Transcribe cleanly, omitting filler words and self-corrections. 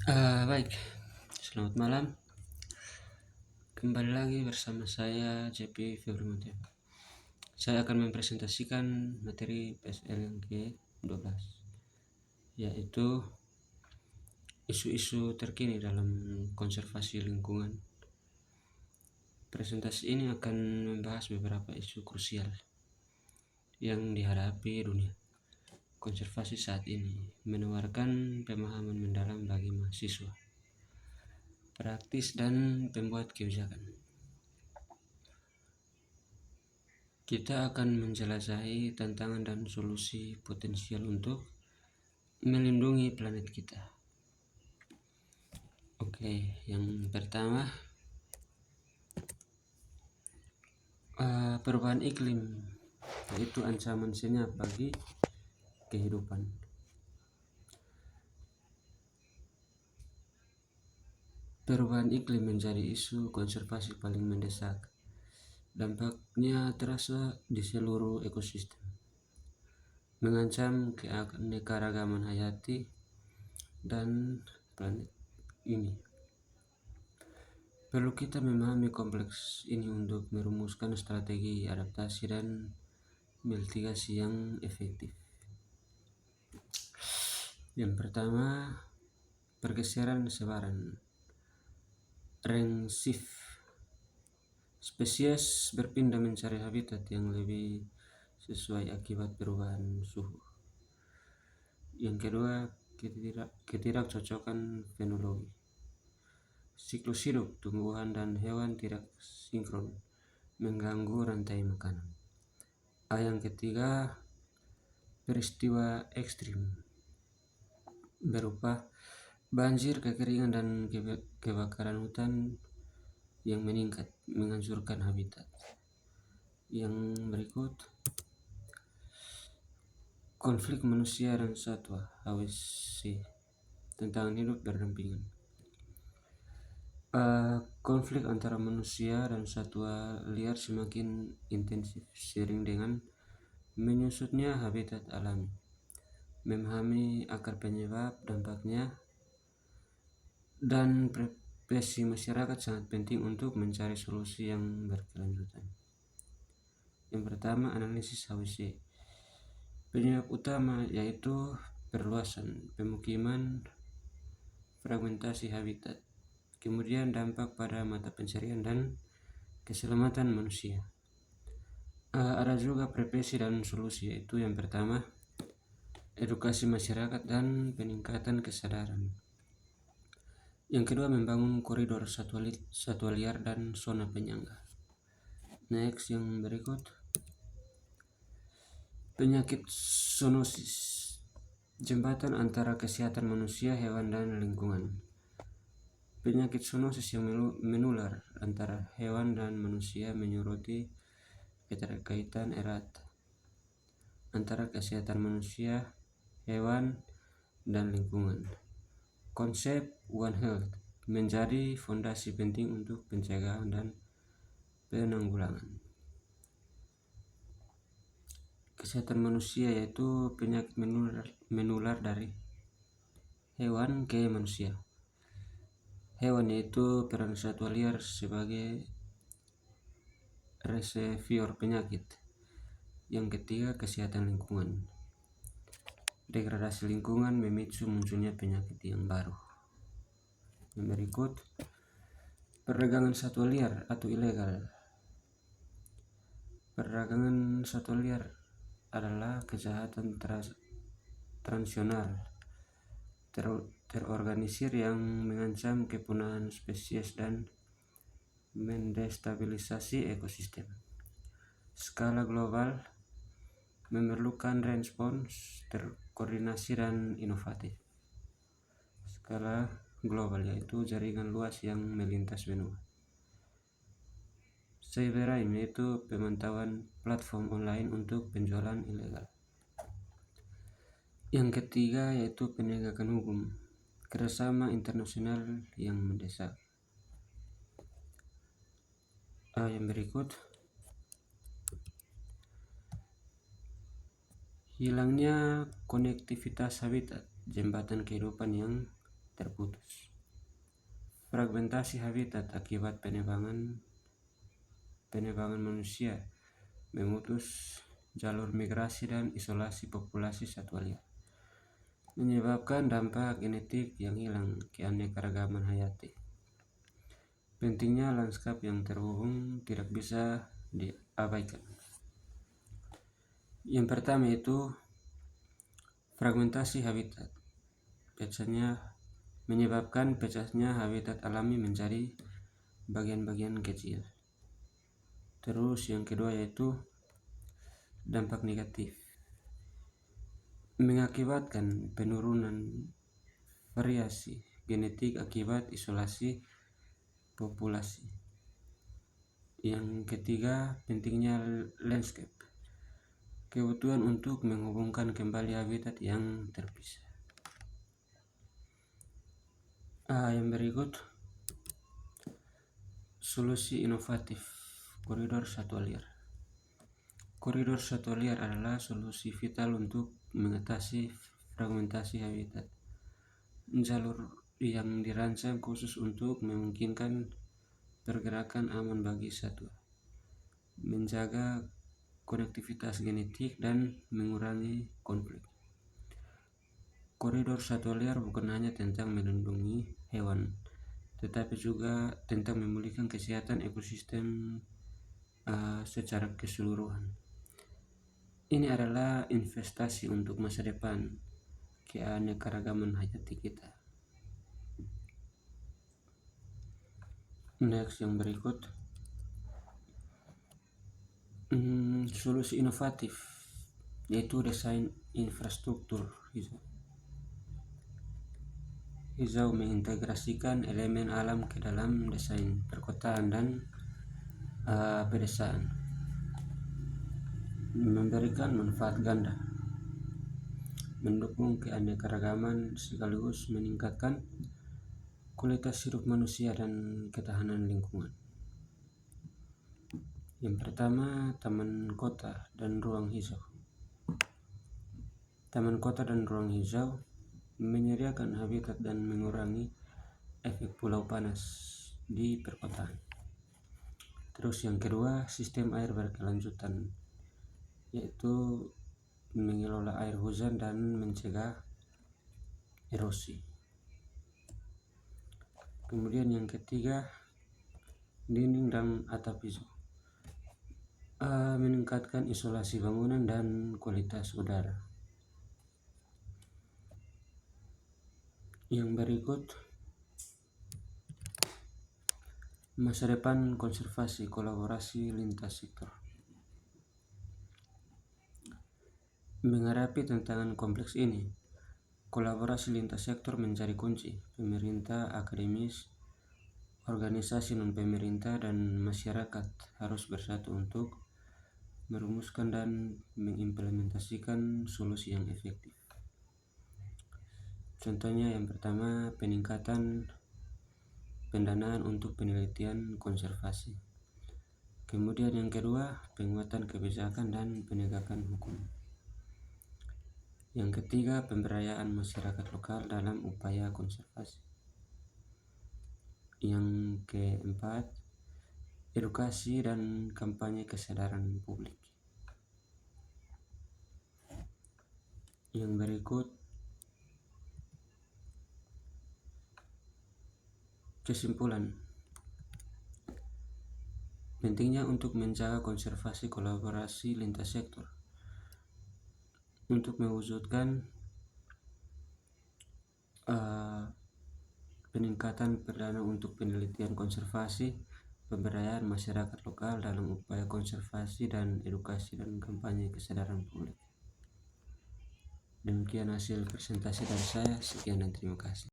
Baik, selamat malam. Kembali lagi bersama saya JP Febri. Saya akan mempresentasikan materi PSL yang ke-12, yaitu isu-isu terkini dalam konservasi lingkungan. Presentasi ini akan membahas beberapa isu krusial yang dihadapi dunia konservasi saat ini, menawarkan pemahaman mendalam bagi mahasiswa, praktis, dan pembuat kebijakan. Kita akan menjelajahi tantangan dan solusi potensial untuk melindungi planet kita. Oke, yang pertama, perubahan iklim, yaitu ancaman senyap bagi kehidupan. Perubahan iklim menjadi isu konservasi paling mendesak. Dampaknya terasa di seluruh ekosistem, mengancam keanekaragaman hayati dan planet ini. Perlu kita memahami kompleks ini untuk merumuskan strategi adaptasi dan mitigasi yang efektif. Yang pertama, pergeseran sebaran resif. Spesies berpindah mencari habitat yang lebih sesuai akibat perubahan suhu. Yang kedua, ketidakcocokan fenologi. Siklus hidup tumbuhan dan hewan tidak sinkron, mengganggu rantai makanan. Yang ketiga, peristiwa ekstrim berupa banjir, kekeringan, dan kebakaran hutan yang meningkat, menghancurkan habitat. Yang berikut, konflik manusia dan satwa (HWC), tantangan hidup berdampingan. Konflik antara manusia dan satwa liar semakin intensif seiring dengan menyusutnya habitat alami. Memahami akar penyebab, dampaknya, dan prevensi masyarakat sangat penting untuk mencari solusi yang berkelanjutan. Yang pertama, analisis HWC. Penyebab utama yaitu perluasan pemukiman, fragmentasi habitat, kemudian dampak pada mata pencarian dan keselamatan manusia. Ada juga prevensi dan solusi, yaitu yang pertama, edukasi masyarakat dan peningkatan kesadaran. Yang kedua, membangun koridor satwa liar dan zona penyangga. Next, yang berikut, penyakit zoonosis, jembatan antara kesehatan manusia, hewan, dan lingkungan. Penyakit zoonosis yang menular antara hewan dan manusia menyoroti keterkaitan erat antara kesehatan manusia, hewan, dan lingkungan. Konsep One Health menjadi fondasi penting untuk pencegahan dan penanggulangan. Kesehatan manusia yaitu penyakit menular dari hewan ke manusia. Hewan yaitu peran satwa liar sebagai reservoir penyakit. Yang ketiga, kesehatan lingkungan. Degradasi lingkungan memicu munculnya penyakit yang baru. Yang berikut, perdagangan satwa liar atau ilegal. Perdagangan satwa liar adalah kejahatan transnasional terorganisir yang mengancam kepunahan spesies dan mendestabilisasi ekosistem. Skala global memerlukan respons terkoordinasi dan inovatif. Skala global yaitu jaringan luas yang melintas benua. Cybercrime yaitu pemantauan platform online untuk penjualan ilegal. Yang ketiga yaitu penegakan hukum, kerjasama internasional yang mendesak. Yang berikut, hilangnya konektivitas habitat, jembatan kehidupan yang terputus. Fragmentasi habitat akibat penebangan manusia memutus jalur migrasi dan isolasi populasi satwa liar, menyebabkan dampak genetik yang hilang keanekaragaman hayati. Pentingnya lanskap yang terhubung tidak bisa diabaikan. Yang pertama itu fragmentasi habitat. Menyebabkan pecahnya habitat alami menjadi bagian-bagian kecil. Terus yang kedua yaitu dampak negatif. Mengakibatkan penurunan variasi genetik akibat isolasi populasi. Yang ketiga, pentingnya landscape. Kebutuhan untuk menghubungkan kembali habitat yang terpisah. Yang berikut, solusi inovatif koridor satwa liar. Koridor satwa liar adalah solusi vital untuk mengatasi fragmentasi habitat. Jalur yang dirancang khusus untuk memungkinkan pergerakan aman bagi satwa, menjaga konektivitas genetik dan mengurangi konflik. Koridor satwa liar bukan hanya tentang melindungi hewan, tetapi juga tentang memulihkan kesehatan ekosistem secara keseluruhan. Ini adalah investasi untuk masa depan keanekaragaman hayati kita. Next, yang berikut, solusi inovatif yaitu desain infrastruktur hijau. Hijau mengintegrasikan elemen alam ke dalam desain perkotaan dan pedesaan, memberikan manfaat ganda, mendukung keanekaragaman sekaligus meningkatkan kualitas hidup manusia dan ketahanan lingkungan. Yang pertama, taman kota dan ruang hijau. Taman kota dan ruang hijau menyediakan habitat dan mengurangi efek pulau panas di perkotaan. Terus yang kedua, sistem air berkelanjutan, yaitu mengelola air hujan dan mencegah erosi. Kemudian yang ketiga, dinding dan atap hijau, meningkatkan isolasi bangunan dan kualitas udara. Yang berikut, masa depan konservasi kolaborasi lintas sektor. Menghadapi tantangan kompleks ini, kolaborasi lintas sektor menjadi kunci. Pemerintah, akademis, organisasi non-pemerintah, dan masyarakat harus bersatu untuk merumuskan dan mengimplementasikan solusi yang efektif. Contohnya yang pertama, peningkatan pendanaan untuk penelitian konservasi. Kemudian yang kedua, penguatan kebijakan dan penegakan hukum. Yang ketiga, pemberdayaan masyarakat lokal dalam upaya konservasi. Yang keempat, edukasi dan kampanye kesadaran publik. Yang berikut, kesimpulan. Pentingnya untuk menjaga konservasi kolaborasi lintas sektor untuk mewujudkan peningkatan perdana untuk penelitian konservasi, pemberdayaan masyarakat lokal dalam upaya konservasi, dan edukasi dan kampanye kesadaran publik. Demikian hasil presentasi dari saya. Sekian dan terima kasih.